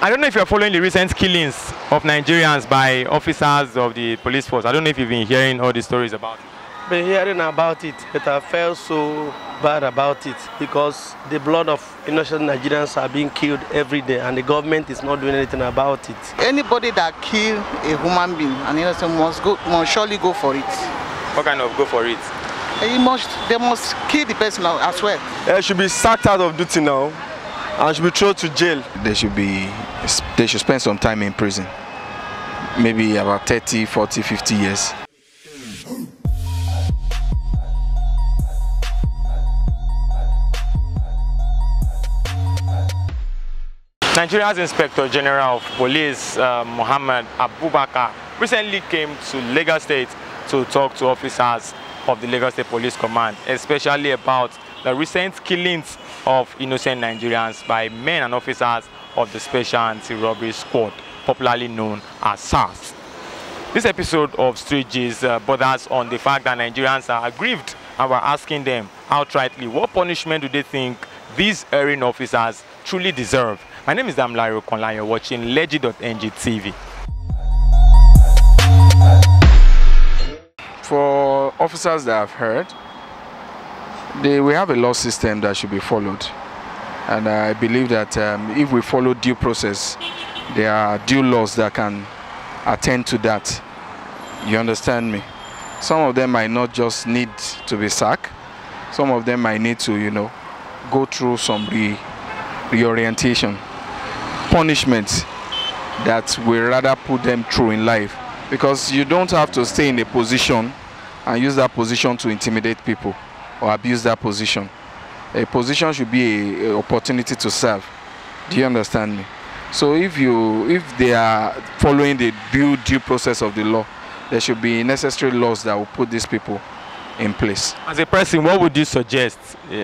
I don't know if you're following the recent killings of Nigerians by officers of the police force. I don't know if you've been hearing all the stories about it. Been hearing about it, but I felt so bad about it because the blood of innocent Nigerians are being killed every day and the government is not doing anything about it. Anybody that kill a human being, an innocent, must surely go for it. What kind of go for it? They must kill the person as well. They should be sacked out of duty now and should be thrown to jail. They should spend some time in prison. Maybe about 30, 40, 50 years. Nigeria's Inspector General of Police, Muhammad Abubakar, recently came to Lagos State to talk to officers of the Lagos State Police Command, especially about the recent killings of innocent Nigerians by men and officers of the Special Anti-Robbery Squad, popularly known as SARS. This episode of Street G's borders on the fact that Nigerians are aggrieved, and we're asking them outrightly, what punishment do they think these erring officers truly deserve? My name is Damlari Okonla, you're watching Legit.ng TV. For officers that I've heard, we have a law system that should be followed. And I believe that if we follow due process, there are due laws that can attend to that. You understand me? Some of them might not just need to be sacked. Some of them might need to, go through some reorientation. Punishment that we rather put them through in life, because you don't have to stay in a position and use that position to intimidate people or abuse that position. A position should be an opportunity to serve. Do you understand me? So if they are following the due process of the law, there should be necessary laws that will put these people in place. As a person, what would you suggest?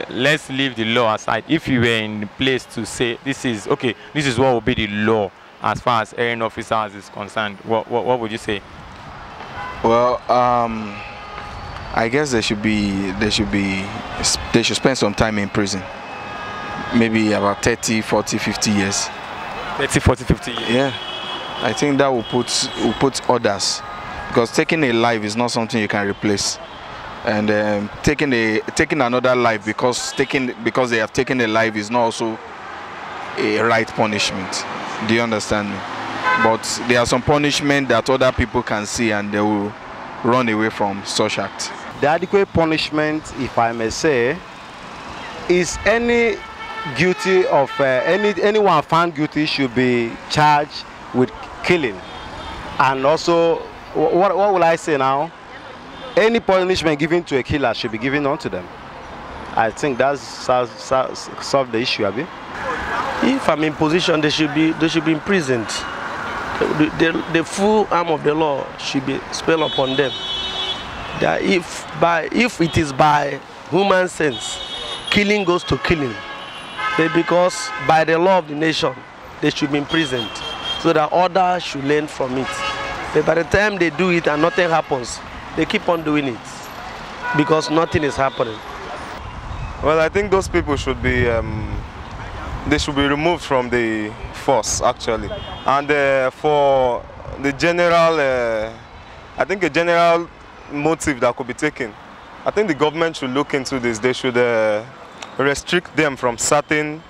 Let's leave the law aside. If you were in place to say this is what will be the law as far as erring officers is concerned, what would you say? Well, I guess they should spend some time in prison. Maybe about 30, 40, 50 years. 30, 40, 50 years? Yeah. I think that will put others, because taking a life is not something you can replace. And taking another life because they have taken a life is not also a right punishment. Do you understand me? But there are some punishment that other people can see and they will run away from such act. The adequate punishment, if I may say, is anyone found guilty should be charged with killing. And also, what will I say now? Any punishment given to a killer should be given unto them. I think that's solve the issue, Abi. If I'm in position, they should be imprisoned. The full arm of the law should be spelled upon them. That if it is by human sense, killing goes to killing. Because by the law of the nation, they should be imprisoned, so that others should learn from it. But by the time they do it and nothing happens, they keep on doing it because nothing is happening. Well, I think those people should be removed from the force, actually. And for the general, I think a general motive that could be taken, I think the government should look into this. They should restrict them from certain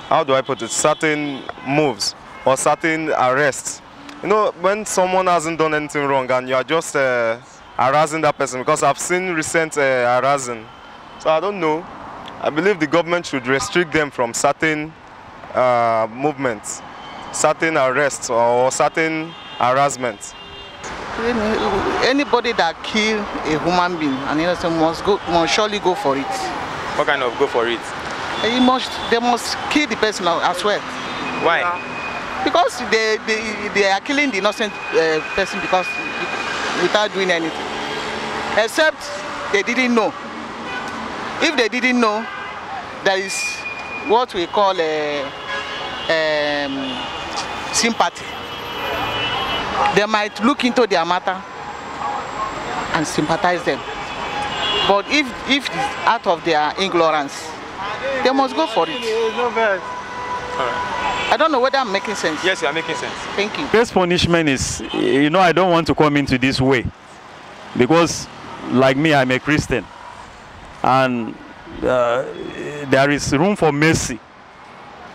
how do I put it, certain moves or certain arrests. When someone hasn't done anything wrong and you are just harassing that person, because I've seen recent harassing. So I don't know. I believe the government should restrict them from certain movements, certain arrests or certain harassments. Anybody that kill a human being, an innocent, must surely go for it. What kind of go for it? They must kill the person as well. Why? Because they are killing the innocent person without doing anything. Except they didn't know. If they didn't know, there is what we call sympathy. They might look into their matter and sympathize them. But if it's out of their ignorance, they must go for it. I don't know whether I'm making sense. Yes, you are making sense. Thank you. Best punishment is, you know, I don't want to come into this way because, like me, I'm a Christian, and there is room for mercy.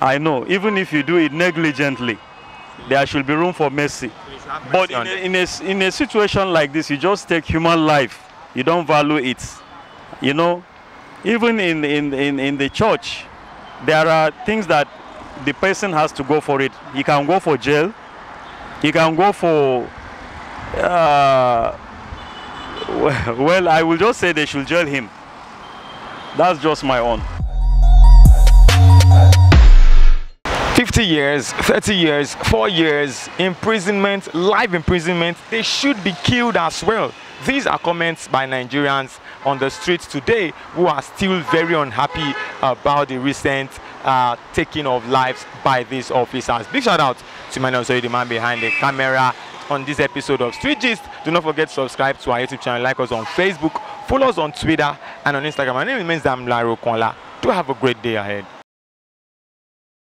I know, even if you do it negligently, there should be room for mercy. But in a situation like this, you just take human life. You don't value it. You know, even in the church, there are things that the person has to go for it. He can go for jail. He can go for, well, I will just say they should jail him. That's just my own. 50 years, 30 years, 4 years, imprisonment, life imprisonment, they should be killed as well. These are comments by Nigerians on the streets today who are still very unhappy about the recent taking of lives by these officers. Big shout out to Manuel, the man behind the camera on this episode of Street Gist. Do not forget to subscribe to our YouTube channel, like us on Facebook, follow us on Twitter and on Instagram. My name is Damlaro Konla. Do have a great day ahead.